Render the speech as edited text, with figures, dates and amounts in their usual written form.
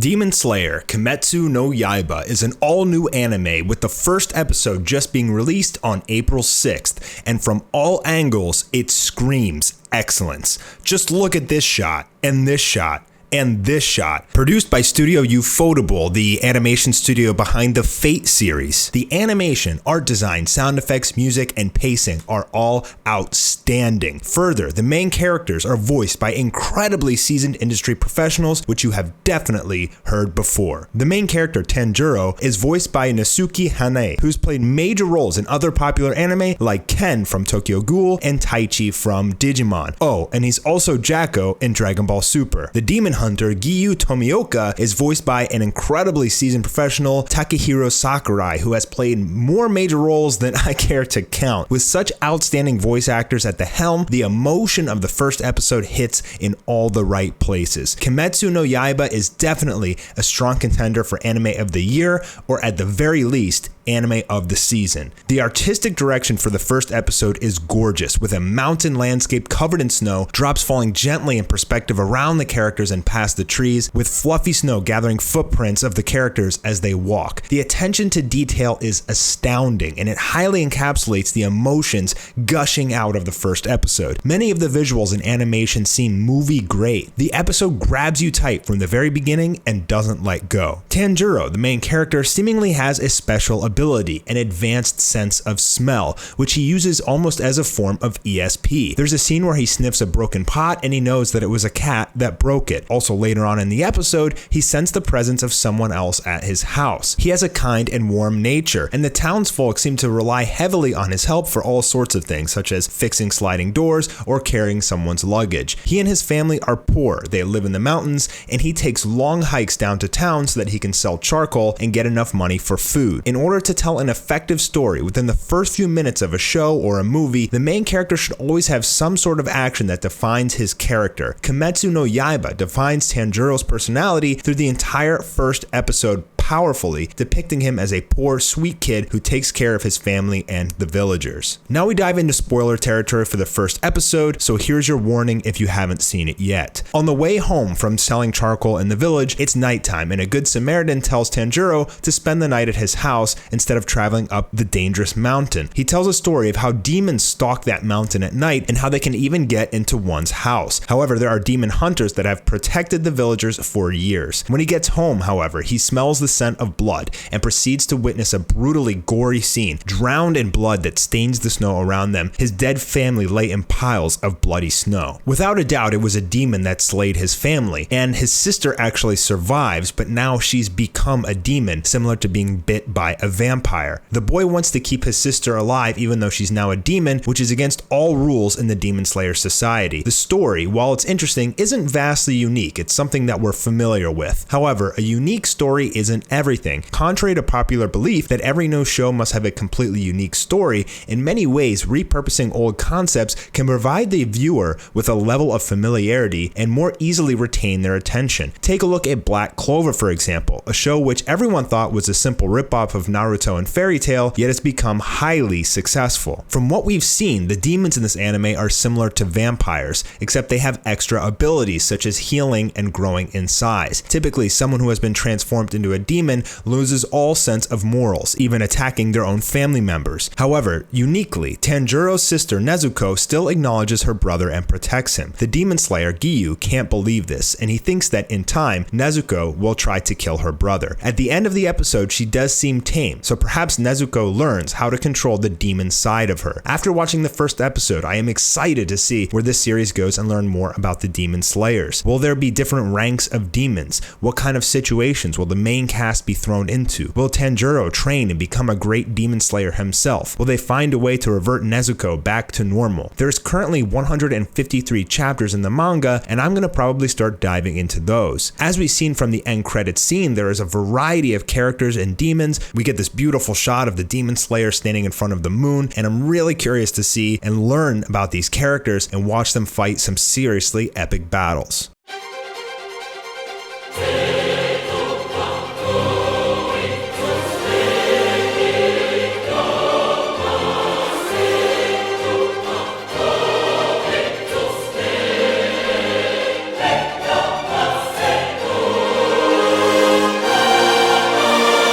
Demon Slayer Kimetsu no Yaiba is an all-new anime with the first episode just being released on April 6th, and from all angles, it screams excellence. Just look at this shot, and this shot, and this shot. Produced by Studio Ufotable, the animation studio behind the Fate series. The animation, art design, sound effects, music, and pacing are all outstanding. Further, the main characters are voiced by incredibly seasoned industry professionals, which you have definitely heard before. The main character, Tajirou, is voiced by Natsuki Hanae, who's played major roles in other popular anime like Ken from Tokyo Ghoul and Taichi from Digimon. Oh, and he's also Jacko in Dragon Ball Super. The demon hunter Giyuu Tomioka is voiced by an incredibly seasoned professional, Takehiro Sakurai, who has played more major roles than I care to count. With such outstanding voice actors at the helm, the emotion of the first episode hits in all the right places. Kimetsu no Yaiba is definitely a strong contender for Anime of the Year, or at the very least, Anime of the Season. The artistic direction for the first episode is gorgeous, with a mountain landscape covered in snow, drops falling gently in perspective around the characters and past the trees, with fluffy snow gathering footprints of the characters as they walk. The attention to detail is astounding, and it highly encapsulates the emotions gushing out of the first episode. Many of the visuals and animation seem movie great. The episode grabs you tight from the very beginning and doesn't let go. Tajirou, the main character, seemingly has a special ability, an advanced sense of smell, which he uses almost as a form of ESP. There's a scene where he sniffs a broken pot and he knows that it was a cat that broke it. Also later on in the episode, he sensed the presence of someone else at his house. He has a kind and warm nature, and the townsfolk seem to rely heavily on his help for all sorts of things, such as fixing sliding doors or carrying someone's luggage. He and his family are poor, they live in the mountains, and he takes long hikes down to town so that he can sell charcoal and get enough money for food. In order to tell an effective story within the first few minutes of a show or a movie, the main character should always have some sort of action that defines his character. Kimetsu no Yaiba defines Tajirou's personality through the entire first episode powerfully, depicting him as a poor, sweet kid who takes care of his family and the villagers. Now we dive into spoiler territory for the first episode, so here's your warning if you haven't seen it yet. On the way home from selling charcoal in the village, it's nighttime, and a good Samaritan tells Tajirou to spend the night at his house instead of traveling up the dangerous mountain. He tells a story of how demons stalk that mountain at night and how they can even get into one's house. However, there are demon hunters that have protected the villagers for years. When he gets home, however, he smells the scent of blood and proceeds to witness a brutally gory scene, drowned in blood that stains the snow around them. His dead family lay in piles of bloody snow. Without a doubt, it was a demon that slayed his family, and his sister actually survives, but now she's become a demon, similar to being bit by a vampire. The boy wants to keep his sister alive even though she's now a demon, which is against all rules in the Demon Slayer society. The story, while it's interesting, isn't vastly unique. It's something that we're familiar with. However, a unique story isn't everything. Contrary to popular belief that every new show must have a completely unique story, in many ways, repurposing old concepts can provide the viewer with a level of familiarity and more easily retain their attention. Take a look at Black Clover, for example, a show which everyone thought was a simple ripoff of Naruto and Fairy Tail, yet it's become highly successful. From what we've seen, the demons in this anime are similar to vampires, except they have extra abilities such as healing and growing in size. Typically, someone who has been transformed into a demon loses all sense of morals, even attacking their own family members. However, uniquely, Tajirou's sister Nezuko still acknowledges her brother and protects him. The Demon Slayer Giyuu can't believe this, and he thinks that in time, Nezuko will try to kill her brother. At the end of the episode, she does seem tame, so perhaps Nezuko learns how to control the demon side of her. After watching the first episode, I am excited to see where this series goes and learn more about the Demon Slayers. Will there be different ranks of demons? What kind of situations will the main cast be thrown into? Will Tajirou train and become a great Demon Slayer himself? Will they find a way to revert Nezuko back to normal? There's currently 153 chapters in the manga, and I'm going to probably start diving into those. As we've seen from the end credits scene, there is a variety of characters and demons. We get this beautiful shot of the Demon Slayer standing in front of the moon, and I'm really curious to see and learn about these characters and watch them fight some seriously epic battles.